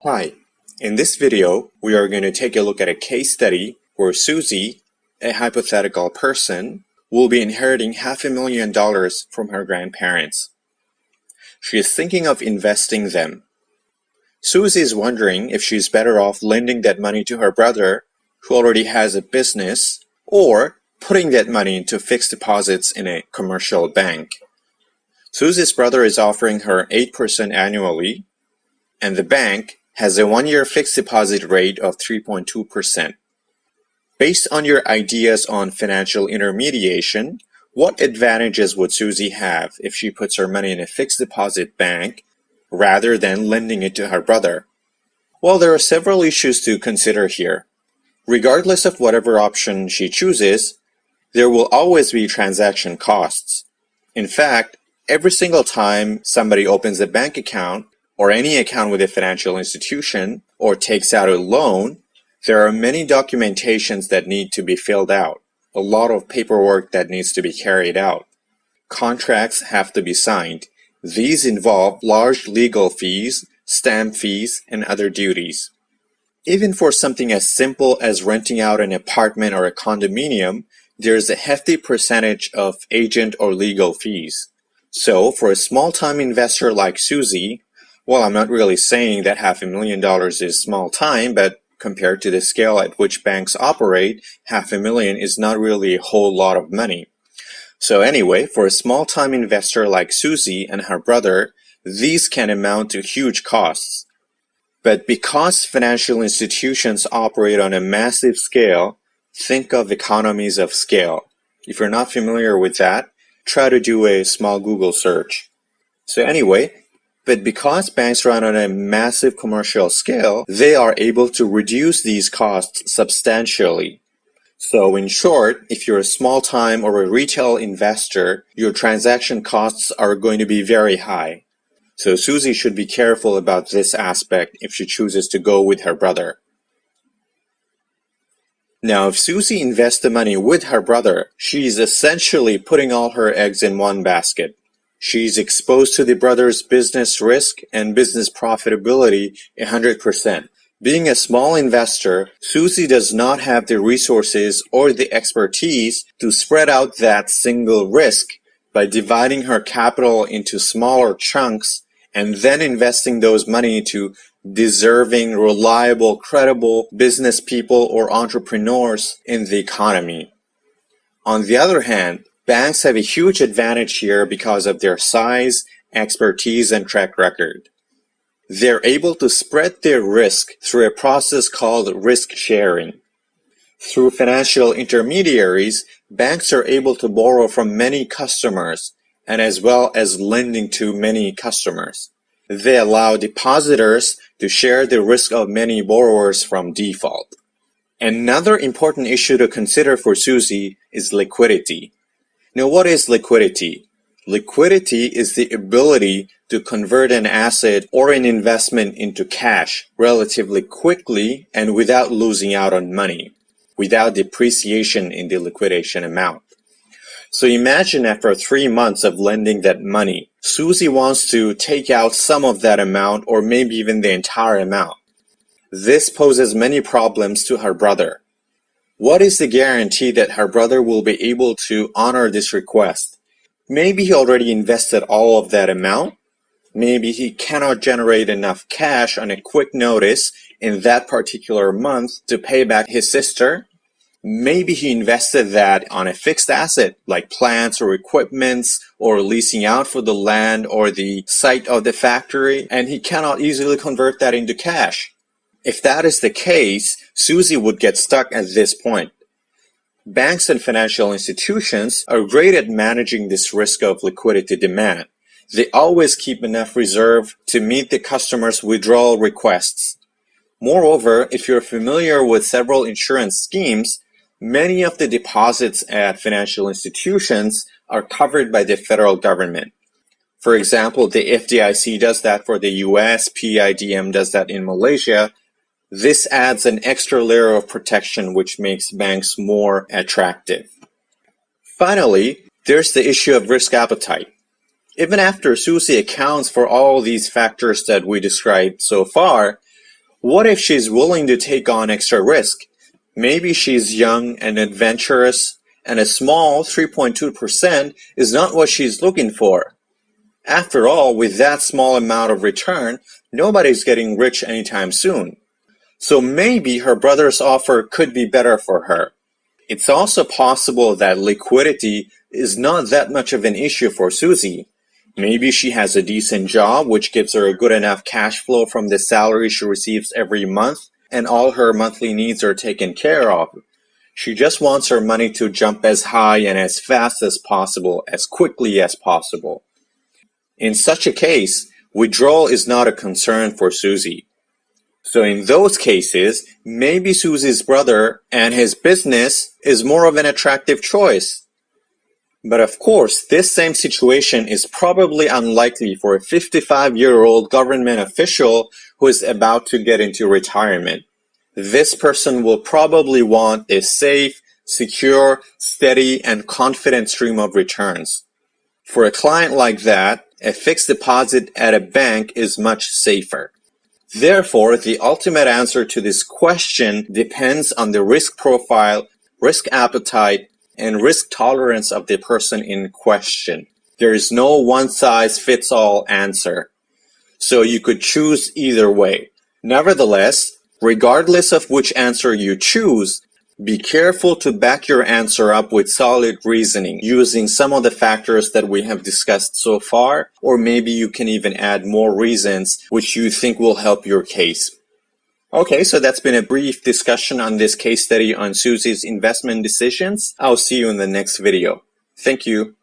Hi, in this video, we are going to take a look at a case study where Susie, a hypothetical person, will be inheriting $500,000 from her grandparents. She is thinking of investing them. Susie is wondering if she's better off lending that money to her brother, who already has a business, or putting that money into fixed deposits in a commercial bank. Susie's brother is offering her 8% annually, and the bank has a one-year fixed deposit rate of 3.2%. Based on your ideas on financial intermediation, what advantages would Susie have if she puts her money in a fixed deposit bank rather than lending it to her brother? Well, there are several issues to consider here. Regardless of whatever option she chooses, there will always be transaction costs. In fact, every single time somebody opens a bank account, or any account with a financial institution, or takes out a loan, there are many documentations that need to be filled out, a lot of paperwork that needs to be carried out. Contracts have to be signed. These involve large legal fees, stamp fees, and other duties. Even for something as simple as renting out an apartment or a condominium, there's a hefty percentage of agent or legal fees. So, for a small-time investor like Susie, well, I'm not really saying that $500,000 is small time, but compared to the scale at which banks operate, $500,000 is not really a whole lot of money. So anyway, for a small-time investor like Susie and her brother, these can amount to huge costs. But because financial institutions operate on a massive scale, think of economies of scale. If you're not familiar with that, try to do a small Google search. So anyway, but because banks run on a massive commercial scale, they are able to reduce these costs substantially. So in short, if you're a small-time or a retail investor, your transaction costs are going to be very high. So Susie should be careful about this aspect if she chooses to go with her brother. Now, if Susie invests the money with her brother, she's essentially putting all her eggs in one basket. She's exposed to the brother's business risk and business profitability 100%. Being a small investor, Susie does not have the resources or the expertise to spread out that single risk by dividing her capital into smaller chunks and then investing those money to deserving, reliable, credible business people or entrepreneurs in the economy. On the other hand, banks have a huge advantage here because of their size, expertise, and track record. They're able to spread their risk through a process called risk sharing. Through financial intermediaries, banks are able to borrow from many customers and as well as lending to many customers. They allow depositors to share the risk of many borrowers from default. Another important issue to consider for Susie is liquidity. Now, what is liquidity? Liquidity is the ability to convert an asset or an investment into cash relatively quickly and without losing out on money, without depreciation in the liquidation amount. So imagine after 3 months of lending that money, Susie wants to take out some of that amount or maybe even the entire amount. This poses many problems to her brother. What is the guarantee that her brother will be able to honor this request? Maybe he already invested all of that amount. Maybe he cannot generate enough cash on a quick notice in that particular month to pay back his sister. Maybe he invested that on a fixed asset like plants or equipments or leasing out for the land or the site of the factory, and he cannot easily convert that into cash. If that is the case, Susie would get stuck at this point. Banks and financial institutions are great at managing this risk of liquidity demand. They always keep enough reserve to meet the customer's withdrawal requests. Moreover, if you're familiar with several insurance schemes, many of the deposits at financial institutions are covered by the federal government. For example, the FDIC does that for the US, PIDM does that in Malaysia. This adds an extra layer of protection which makes banks more attractive. Finally, there's the issue of risk appetite. Even after Susie accounts for all these factors that we described so far, What if she's willing to take on extra risk? Maybe she's young and adventurous, and a small 3.2% is not what she's looking for. After all, with that small amount of return, nobody's getting rich anytime soon. So maybe her brother's offer could be better for her. It's also possible that liquidity is not that much of an issue for Susie. Maybe she has a decent job which gives her a good enough cash flow from the salary she receives every month, and all her monthly needs are taken care of. She just wants her money to jump as high and as fast as possible, as quickly as possible. In such a case, withdrawal is not a concern for Susie. So in those cases, maybe Susie's brother and his business is more of an attractive choice. But of course, this same situation is probably unlikely for a 55-year-old government official who is about to get into retirement. This person will probably want a safe, secure, steady, and confident stream of returns. For a client like that, a fixed deposit at a bank is much safer. Therefore, the ultimate answer to this question depends on the risk profile, risk appetite, and risk tolerance of the person in question. There is no one-size-fits-all answer, so you could choose either way. Nevertheless, regardless of which answer you choose, be careful to back your answer up with solid reasoning using some of the factors that we have discussed so far, or maybe you can even add more reasons which you think will help your case. Okay, so that's been a brief discussion on this case study on Susie's investment decisions. I'll see you in the next video. Thank you.